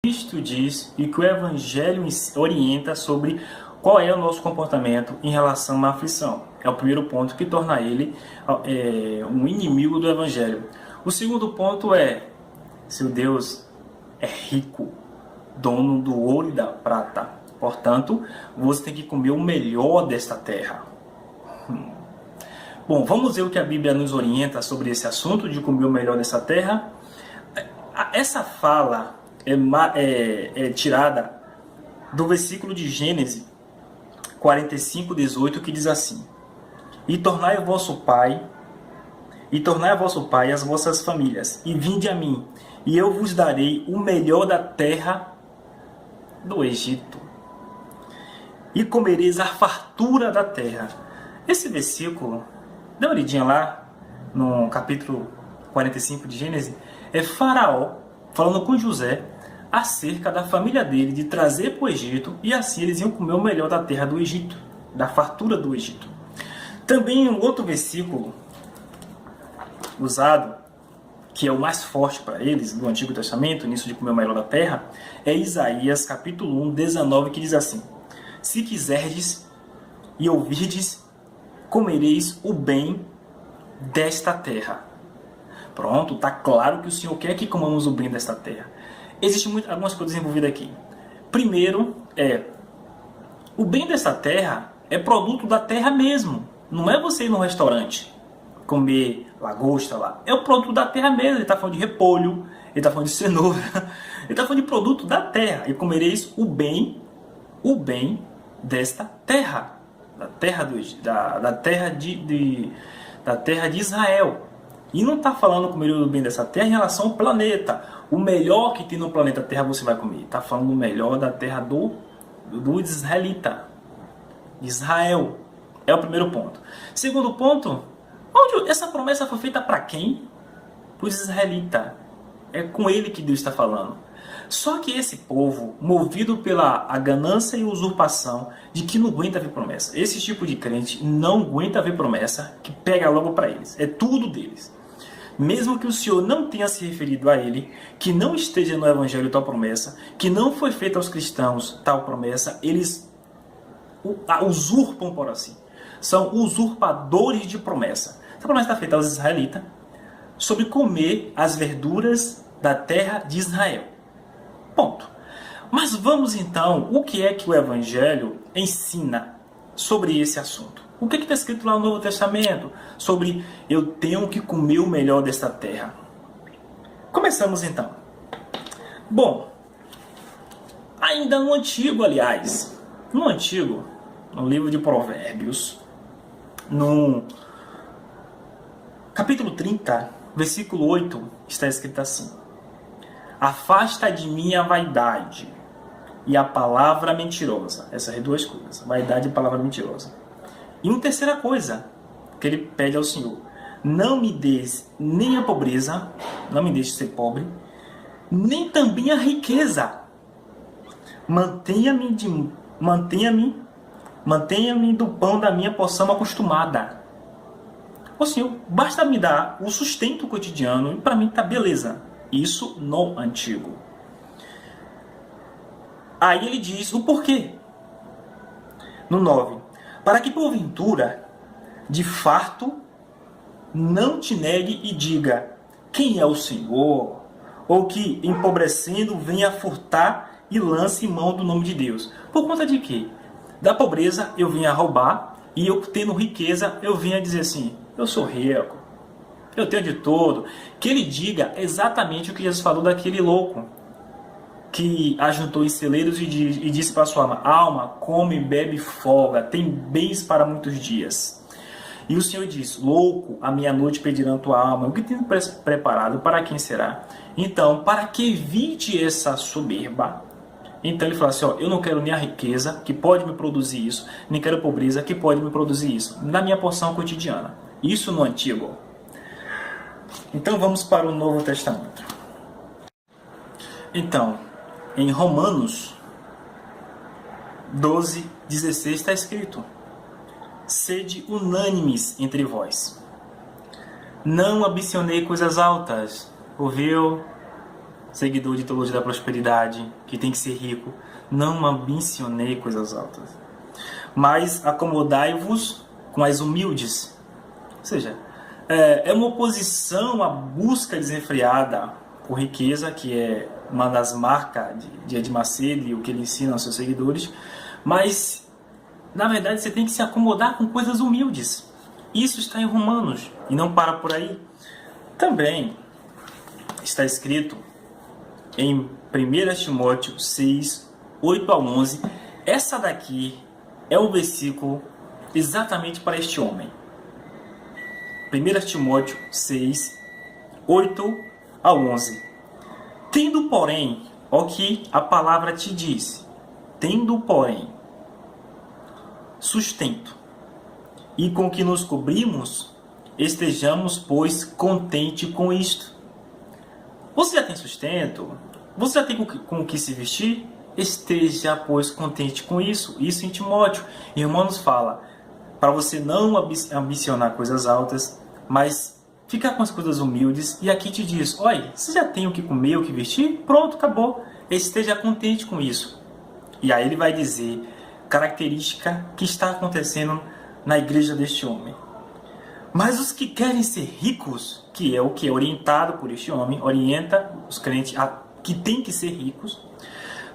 Cristo diz e que o Evangelho orienta sobre qual é o nosso comportamento em relação à aflição. É o primeiro ponto que torna ele um inimigo do Evangelho. O segundo ponto é: seu Deus é rico, dono do ouro e da prata. Portanto, você tem que comer o melhor desta terra. Bom, vamos ver o que a Bíblia nos orienta sobre esse assunto de comer o melhor dessa terra. Essa fala é tirada do versículo de Gênesis 45:18, que diz assim: E tornai a vosso pai as vossas famílias, e vinde a mim, e eu vos darei o melhor da terra do Egito, e comereis a fartura da terra. Esse versículo, dá uma olhadinha lá no capítulo 45 de Gênesis, é Faraó falando com José acerca da família dele, de trazer para o Egito, e assim eles iam comer o melhor da terra do Egito, da fartura do Egito. Também um outro versículo usado, que é o mais forte para eles, do Antigo Testamento, nisso de comer o melhor da terra, é Isaías capítulo 1:19, que diz assim: Se quiserdes e ouvirdes, comereis o bem desta terra. Pronto, está claro que o Senhor quer que comamos o bem desta terra. Existem algumas coisas envolvidas aqui. Primeiro, o bem dessa terra é produto da terra mesmo. Não é você ir no restaurante comer lagosta lá. É o produto da terra mesmo. Ele está falando de repolho, ele está falando de cenoura, ele está falando de produto da terra. E comereis o bem desta terra. Da terra de Israel. E não está falando comer o bem dessa terra em relação ao planeta. O melhor que tem no planeta Terra você vai comer. Está falando o melhor da terra do israelita. Israel. É o primeiro ponto. Segundo ponto, essa promessa foi feita para quem? Para os israelitas. É com ele que Deus está falando. Só que esse povo, movido pela a ganância e usurpação de que não aguenta ver promessa. Esse tipo de crente não aguenta ver promessa, que pega logo para eles. É tudo deles. Mesmo que o Senhor não tenha se referido a ele, que não esteja no Evangelho tal promessa, que não foi feita aos cristãos tal promessa, eles usurpam por assim. São usurpadores de promessa. Essa promessa está feita aos israelitas sobre comer as verduras da terra de Israel. Ponto. Mas vamos então, o que é que o Evangelho ensina sobre esse assunto? O que está escrito lá no Novo Testamento sobre eu tenho que comer o melhor desta terra? Começamos então. Bom, ainda no Antigo, aliás, no livro de Provérbios, no capítulo 30, versículo 8, está escrito assim: Afasta de mim a vaidade e a palavra mentirosa. Essas são duas coisas, vaidade e palavra mentirosa. E uma terceira coisa que ele pede ao Senhor: não me des nem a pobreza, não me deixe ser pobre, nem também a riqueza. Mantenha-me do pão da minha porção acostumada. Ô Senhor, basta me dar o sustento cotidiano e para mim está beleza. Isso no Antigo. Aí ele diz o porquê. No 9. Para que porventura, de farto, não te negue e diga: quem é o Senhor? Ou que, empobrecendo, venha furtar e lance mão do nome de Deus. Por conta de quê? Da pobreza eu venha roubar, e eu tendo riqueza eu venha dizer assim: eu sou rico, eu tenho de tudo. Que ele diga exatamente o que Jesus falou daquele louco que ajuntou em celeiros e disse para sua alma: alma, come, bebe, folga, tem bens para muitos dias. E o Senhor diz: louco, à meia-noite pedirão tua alma, o que tem preparado, para quem será? Então, para que evite essa soberba, então ele fala assim: eu não quero nem a riqueza, que pode me produzir isso, nem quero a pobreza, que pode me produzir isso, na minha porção cotidiana. Isso no Antigo. Então vamos para o Novo Testamento. Então, em Romanos 12:16 está escrito: sede unânimes entre vós. Não ambicionei coisas altas, ouviu? seguidor de teologia da prosperidade, que tem que ser rico. Não ambicionei coisas altas. Mas acomodai-vos com as humildes. Ou seja, é uma oposição à busca desenfreada por riqueza, que é uma das marcas de Ed Macedo e o que ele ensina aos seus seguidores. Mas, na verdade, você tem que se acomodar com coisas humildes. Isso está em Romanos e não para por aí. Também está escrito em 1 Timóteo 6, 8 a 11. Essa daqui é o versículo exatamente para este homem. 1 Timóteo 6, 8 a 11. Tendo, porém, o que a palavra te diz, tendo, porém, sustento, e com que nos cobrimos, estejamos, pois, contente com isto. Você já tem sustento? Você já tem com o que se vestir? Esteja, pois, contente com isso. Isso em Timóteo. Em Romanos fala para você não ambicionar coisas altas, mas ficar com as coisas humildes. E aqui te diz, olha, você já tem o que comer, o que vestir? Pronto, acabou. Esteja contente com isso. E aí ele vai dizer característica que está acontecendo na igreja deste homem. Mas os que querem ser ricos, que é o que é orientado por este homem, orienta os crentes que tem que ser ricos,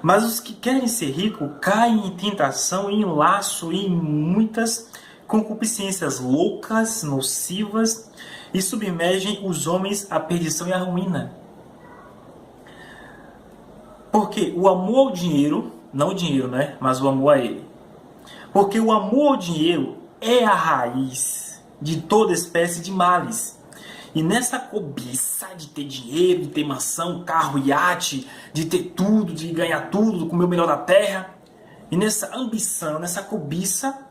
mas os que querem ser ricos caem em tentação, em laço, em muitas concupiscências loucas, nocivas, e submergem os homens à perdição e à ruína. Porque o amor ao dinheiro, não o dinheiro, né? Mas o amor a ele. Porque o amor ao dinheiro é a raiz de toda espécie de males. E nessa cobiça de ter dinheiro, de ter mansão, carro, iate, de ter tudo, de ganhar tudo, de comer o melhor da terra, e nessa ambição, nessa cobiça,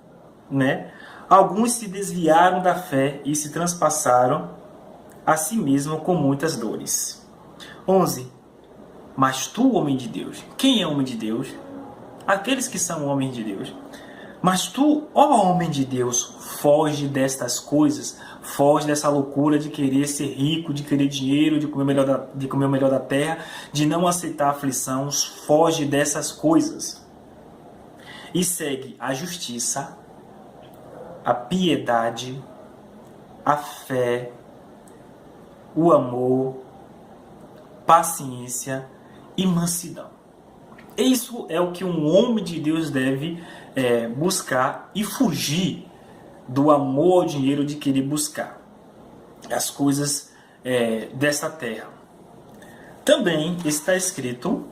né, alguns se desviaram da fé e se transpassaram a si mesmo com muitas dores. 11. Mas tu, homem de Deus, quem é homem de Deus? Aqueles que são homens de Deus. Mas tu, ó homem de Deus, foge destas coisas, foge dessa loucura de querer ser rico, de querer dinheiro, de comer o melhor da terra, de não aceitar aflição, foge dessas coisas. E segue a justiça, a piedade, a fé, o amor, paciência e mansidão. Isso é o que um homem de Deus deve buscar e fugir do amor ao dinheiro, de querer buscar as coisas dessa terra. Também está escrito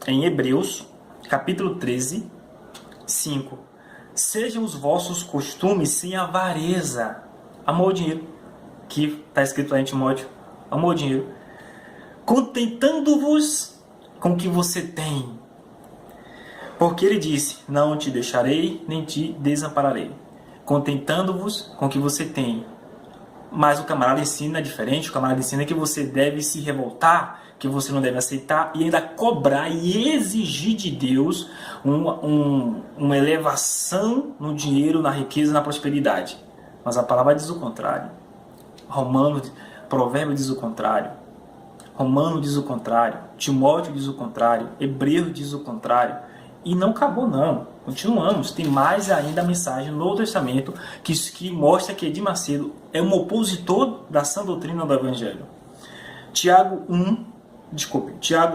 em Hebreus, capítulo 13, 5. Sejam os vossos costumes sem avareza. Amor ao dinheiro, que está escrito lá em Timóteo. Amor ao dinheiro. Contentando-vos com o que você tem. Porque ele disse, não te deixarei, nem te desampararei. Contentando-vos com o que você tem. Mas o camarada ensina diferente. O camarada ensina que você deve se revoltar, que você não deve aceitar e ainda cobrar e exigir de Deus uma elevação no dinheiro, na riqueza, na prosperidade. Mas a palavra diz o contrário. Provérbio diz o contrário. Romano diz o contrário. Timóteo diz o contrário. Hebreu diz o contrário. E não acabou não. Continuamos. Tem mais ainda a mensagem no Novo Testamento que mostra que Edir Macedo é um opositor da sã doutrina do Evangelho. Tiago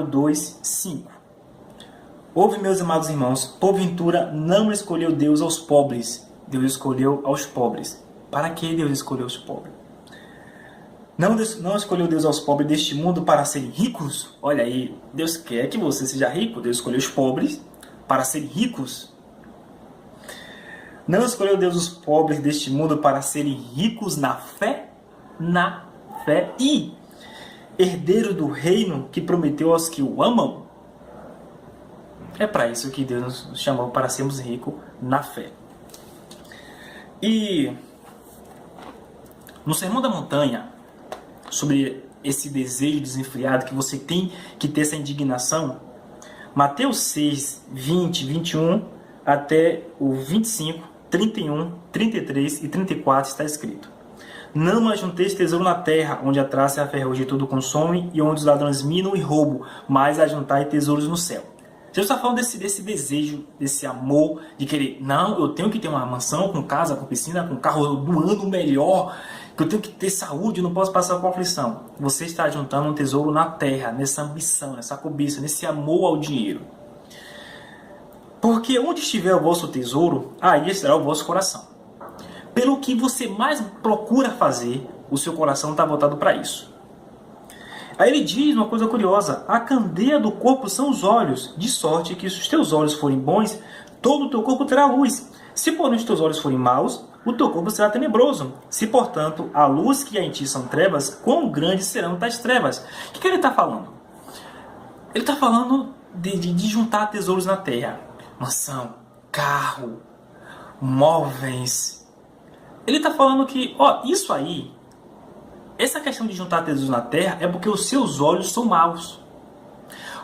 2, 5. Ouve, meus amados irmãos, porventura não escolheu Deus aos pobres. Deus escolheu aos pobres. Para que Deus escolheu os pobres? Não escolheu Deus aos pobres deste mundo para serem ricos? Olha aí, Deus quer que você seja rico. Deus escolheu os pobres para serem ricos. Não escolheu Deus os pobres deste mundo para serem ricos na fé e herdeiro do reino que prometeu aos que o amam. É para isso que Deus nos chamou, para sermos ricos na fé. E no Sermão da Montanha, sobre esse desejo desenfreado, que você tem que ter essa indignação, Mateus 6, 20, 21 até o 25, 31, 33 e 34 está escrito: Não ajunteis tesouro na terra, onde a traça e a ferrugem tudo consomem, e onde os ladrões minam e roubam, mas ajuntai tesouros no céu. Jesus está falando desse desejo, desse amor, de querer, não, eu tenho que ter uma mansão com casa, com piscina, com carro do ano melhor, que eu tenho que ter saúde, eu não posso passar por aflição. Você está juntando um tesouro na terra, nessa ambição, nessa cobiça, nesse amor ao dinheiro. Porque onde estiver o vosso tesouro, aí estará o vosso coração. Pelo que você mais procura fazer, o seu coração está voltado para isso. Aí ele diz uma coisa curiosa: a candeia do corpo são os olhos, de sorte que se os teus olhos forem bons, todo o teu corpo terá luz. Se porém os teus olhos forem maus, o teu corpo será tenebroso. Se, portanto, a luz que há em ti são trevas, quão grandes serão tais trevas? O que ele está falando? Ele está falando de juntar tesouros na terra. Mansão, carro, móveis. Ele está falando que, isso aí, essa questão de juntar tesouros na terra é porque os seus olhos são maus.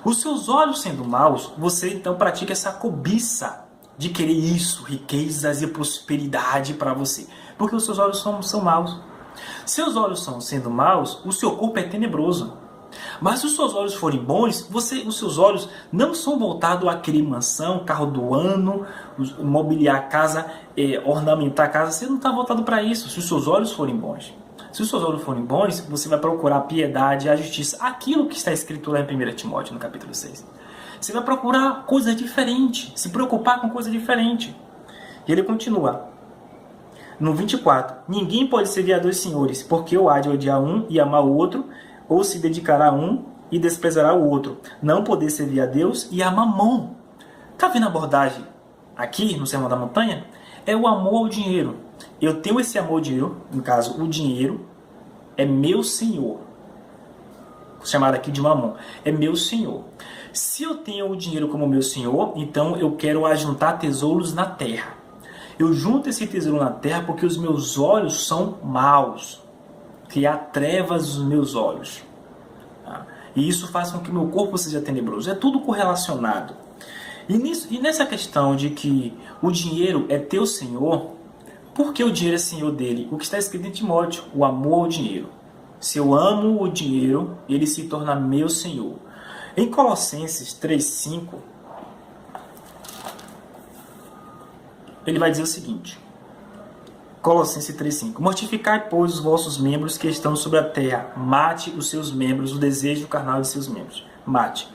Os seus olhos sendo maus, você então pratica essa cobiça de querer isso, riquezas e prosperidade para você. Porque os seus olhos são maus. Seus olhos sendo maus, o seu corpo é tenebroso. Mas se os seus olhos forem bons, os seus olhos não são voltados a querer mansão, carro do ano, mobiliar a casa, ornamentar a casa. Você não está voltado para isso, se os seus olhos forem bons. Se os seus olhos forem bons, você vai procurar a piedade, a justiça, aquilo que está escrito lá em 1 Timóteo, no capítulo 6. Você vai procurar coisa diferente, se preocupar com coisa diferente. E ele continua. No 24. Ninguém pode servir a dois senhores, porque ou há de odiar um e amar o outro, ou se dedicará a um e desprezará o outro. Não poder servir a Deus e a Mamon. Está vendo a abordagem aqui no Sermão da Montanha? É o amor ao dinheiro. Eu tenho esse amor ao dinheiro, no caso, o dinheiro é meu senhor. Chamado aqui de Mamon. É meu senhor. Se eu tenho o dinheiro como meu senhor, então eu quero ajuntar tesouros na terra. Eu junto esse tesouro na terra porque os meus olhos são maus. Que há trevas nos meus olhos. Tá? E isso faz com que meu corpo seja tenebroso. É tudo correlacionado. E nessa questão de que o dinheiro é teu senhor, por que o dinheiro é senhor dele? O que está escrito em Timóteo, o amor ao dinheiro. Se eu amo o dinheiro, ele se torna meu senhor. Em Colossenses 3,5, ele vai dizer o seguinte. Colossenses 3,5. Mortificai, pois, os vossos membros que estão sobre a terra. Mate os seus membros, o desejo carnal de seus membros. Mate.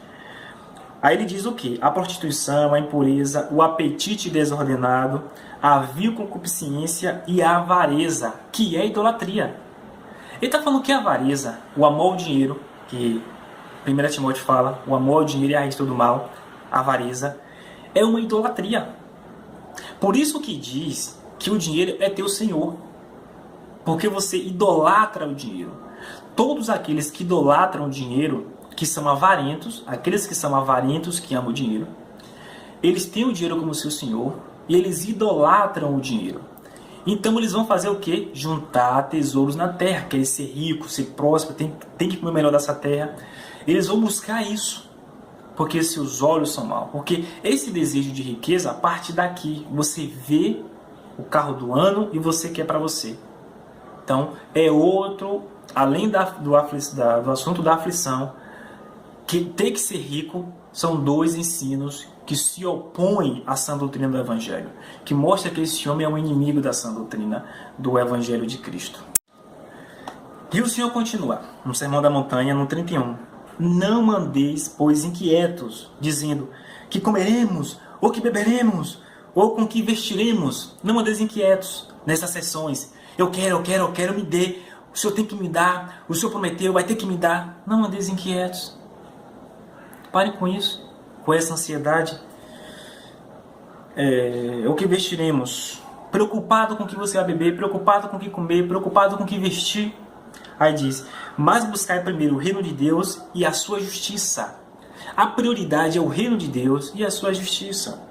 Aí ele diz o quê? A prostituição, a impureza, o apetite desordenado, a vil concupiscência e a avareza, que é a idolatria. Ele está falando que a avareza, o amor ao dinheiro, que 1 Timóteo fala, o amor ao dinheiro é a raiz de todo mal, a avareza, é uma idolatria. Por isso que diz que o dinheiro é teu senhor. Porque você idolatra o dinheiro. Todos aqueles que idolatram o dinheiro, que são avarentos, aqueles que são avarentos, que amam o dinheiro, eles têm o dinheiro como seu senhor e eles idolatram o dinheiro. Então eles vão fazer o quê? Juntar tesouros na terra, querer ser rico, ser próspero, tem que comer o melhor dessa terra. Eles vão buscar isso, porque seus olhos são maus. Porque esse desejo de riqueza parte daqui. Você vê o carro do ano e você quer para você. Então, é outro, além do assunto da aflição, que ter que ser rico, são dois ensinos que se opõem à sã doutrina do Evangelho, que mostra que esse homem é um inimigo da sã doutrina do Evangelho de Cristo. E o Senhor continua, no Sermão da Montanha, no 31. Não andeis, pois, inquietos, dizendo que comeremos, ou que beberemos, ou com que vestiremos. Não andeis inquietos nessas sessões. Eu quero, me dê. O Senhor tem que me dar. O Senhor prometeu, vai ter que me dar. Não andeis inquietos. Pare com isso, com essa ansiedade. O que vestiremos? Preocupado com o que você vai beber, preocupado com o que comer, preocupado com o que vestir. Aí diz, mas buscai primeiro o reino de Deus e a sua justiça. A prioridade é o reino de Deus e a sua justiça.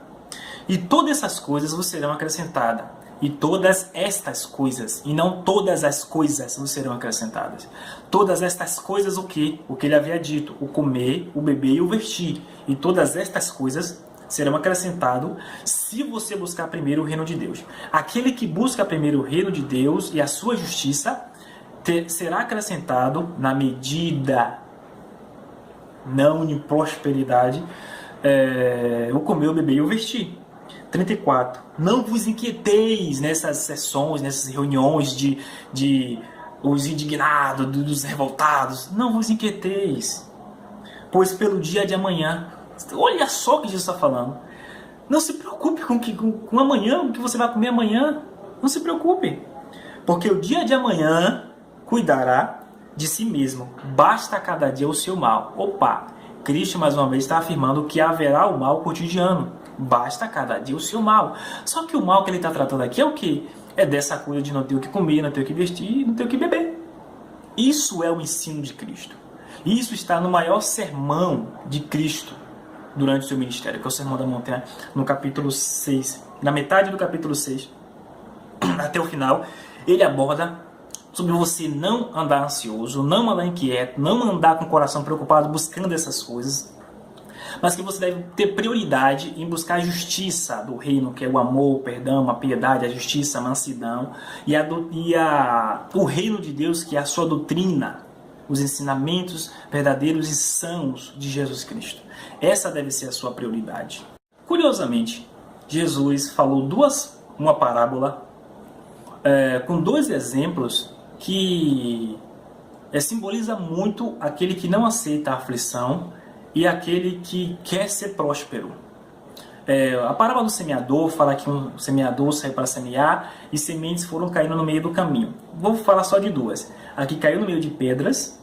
E todas essas coisas vos serão acrescentadas. E todas estas coisas, e não todas as coisas vos serão acrescentadas. Todas estas coisas o quê? O que ele havia dito, o comer, o beber e o vestir. E todas estas coisas serão acrescentadas se você buscar primeiro o reino de Deus. Aquele que busca primeiro o reino de Deus e a sua justiça, será acrescentado na medida, não em prosperidade, o comer, o beber e o vestir. 34. Não vos inquieteis nessas sessões, nessas reuniões de os indignados, dos revoltados. Não vos inquieteis, pois pelo dia de amanhã. Olha só o que Jesus está falando. Não se preocupe com amanhã, o que você vai comer amanhã. Não se preocupe, porque o dia de amanhã cuidará de si mesmo. Basta cada dia o seu mal. Opa, Cristo mais uma vez está afirmando que haverá o mal cotidiano. Basta cada dia o seu mal. Só que o mal que ele está tratando aqui é o quê? É dessa coisa de não ter o que comer, não ter o que vestir, não ter o que beber. Isso é o ensino de Cristo. Isso está no maior sermão de Cristo durante o seu ministério, que é o Sermão da Montanha, no capítulo 6. Na metade do capítulo 6, até o final, ele aborda sobre você não andar ansioso, não andar inquieto, não andar com o coração preocupado buscando essas coisas, mas que você deve ter prioridade em buscar a justiça do reino, que é o amor, o perdão, a piedade, a justiça, a mansidão, e o reino de Deus, que é a sua doutrina, os ensinamentos verdadeiros e sãos de Jesus Cristo. Essa deve ser a sua prioridade. Curiosamente, Jesus falou uma parábola com dois exemplos que simboliza muito aquele que não aceita a aflição e aquele que quer ser próspero. A parábola do semeador fala que um semeador saiu para semear e sementes foram caindo no meio do caminho. Vou falar só de duas. A que caiu no meio de pedras,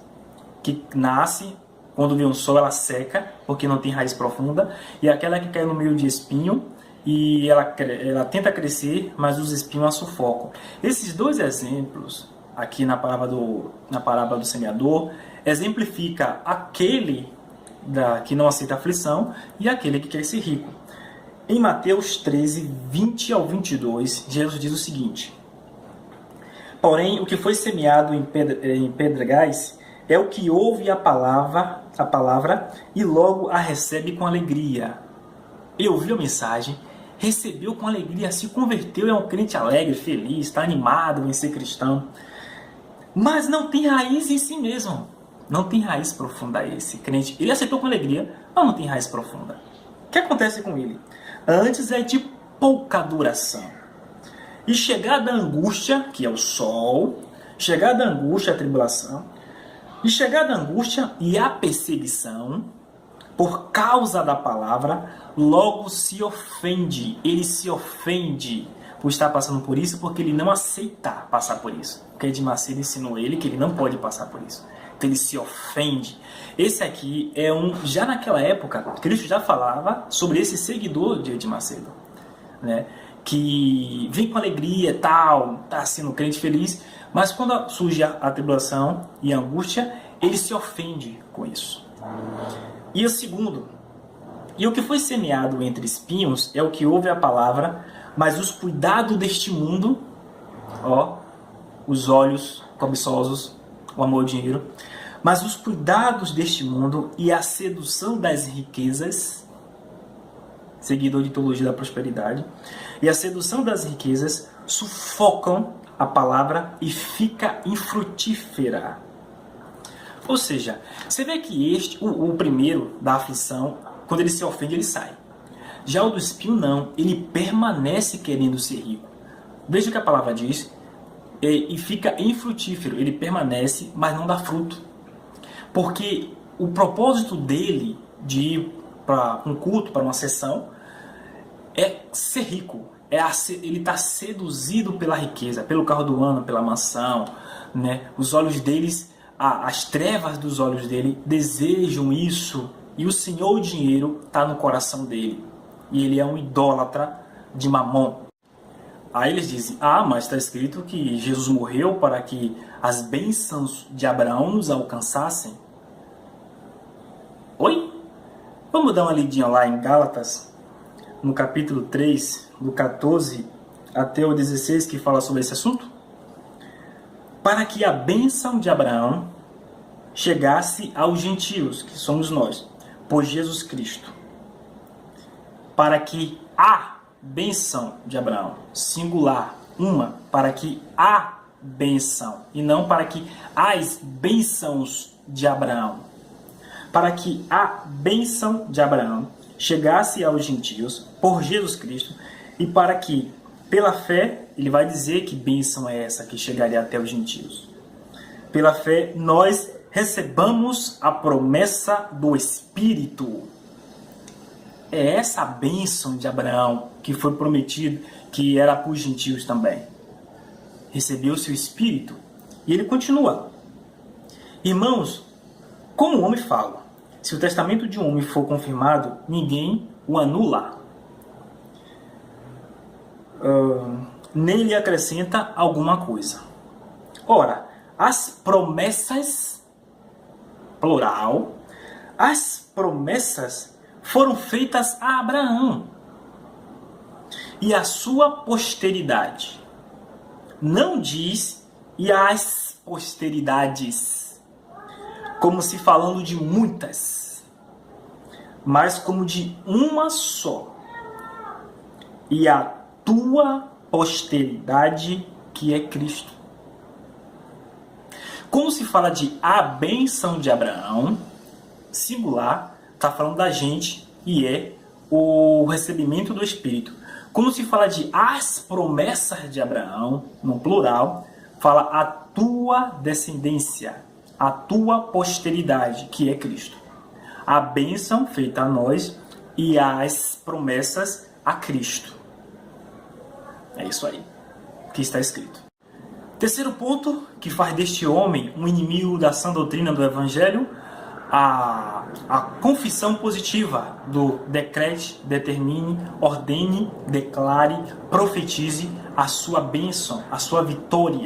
que nasce, quando vem um sol ela seca, porque não tem raiz profunda, e aquela que caiu no meio de espinho, e ela tenta crescer, mas os espinhos a sufocam. Esses dois exemplos, aqui na parábola do semeador, exemplifica aquele que não aceita aflição e aquele que quer ser rico. Em Mateus 13, 20 ao 22, Jesus diz o seguinte: porém, o que foi semeado em pedregais é o que ouve a palavra e logo a recebe com alegria. Ele ouviu a mensagem, recebeu com alegria, se converteu, é um crente alegre, feliz, está animado em ser cristão, mas não tem raiz em si mesmo. Não tem raiz profunda esse crente. Ele aceitou com alegria, mas não tem raiz profunda. O que acontece com ele? Antes é de pouca duração. E chegada a angústia, que é o sol, chegada a angústia, a tribulação, e chegada a angústia e a perseguição, por causa da palavra, logo se ofende. Ele se ofende por estar passando por isso, porque ele não aceita passar por isso. Porque Edir Macedo ensinou ele que ele não pode passar por isso. Então ele se ofende. Esse aqui é já naquela época, Cristo já falava sobre esse seguidor de Edir Macedo, né? Que vem com alegria e tal, está sendo crente feliz, mas quando surge a tribulação e a angústia, ele se ofende com isso. E o segundo, e o que foi semeado entre espinhos é o que ouve a palavra, mas os cuidados deste mundo, os olhos cobiçosos, o amor ao dinheiro, mas os cuidados deste mundo e a sedução das riquezas, seguidor de teologia da prosperidade, e a sedução das riquezas sufocam a palavra e fica infrutífera. Ou seja, você vê que o primeiro da aflição, quando ele se ofende, ele sai. Já o do espinho não, ele permanece querendo ser rico. Veja o que a palavra diz, e fica infrutífero, ele permanece, mas não dá fruto. Porque o propósito dele de ir para um culto, para uma sessão, é ser rico. Ele está seduzido pela riqueza, pelo carro do ano, pela mansão, né? Os olhos deles, as trevas dos olhos dele desejam isso, e o Senhor, o dinheiro, está no coração dele. E ele é um idólatra de Mamon. Aí eles dizem, mas está escrito que Jesus morreu para que as bênçãos de Abraão nos alcançassem. Oi? Vamos dar uma lidinha lá em Gálatas, no capítulo 3, do 14 até o 16, que fala sobre esse assunto? Para que a bênção de Abraão chegasse aos gentios, que somos nós, por Jesus Cristo. Para que a bênção de Abraão, singular, para que a bênção, e não para que as bênçãos de Abraão. Para que a bênção de Abraão chegasse aos gentios por Jesus Cristo, e para que, pela fé, ele vai dizer que bênção é essa que chegaria até os gentios. Pela fé, nós recebamos a promessa do Espírito. É essa a bênção de Abraão que foi prometido, que era para os gentios também. Recebeu seu Espírito. E ele continua. Irmãos, como o homem fala, se o testamento de um homem for confirmado, ninguém o anula. Nele acrescenta alguma coisa. Ora, as promessas, plural, as promessas foram feitas a Abraão e a sua posteridade. Não diz e as posteridades, como se falando de muitas, mas como de uma só. E a tua posteridade, que é Cristo. Quando se fala de a bênção de Abraão, singular, está falando da gente e é o recebimento do Espírito. Quando se fala de as promessas de Abraão, no plural, fala a tua descendência, a tua posteridade, que é Cristo. A bênção feita a nós e as promessas a Cristo. É isso aí que está escrito. Terceiro ponto que faz deste homem um inimigo da sã doutrina do Evangelho, a confissão positiva do decrete, determine, ordene, declare, profetize a sua bênção, a sua vitória.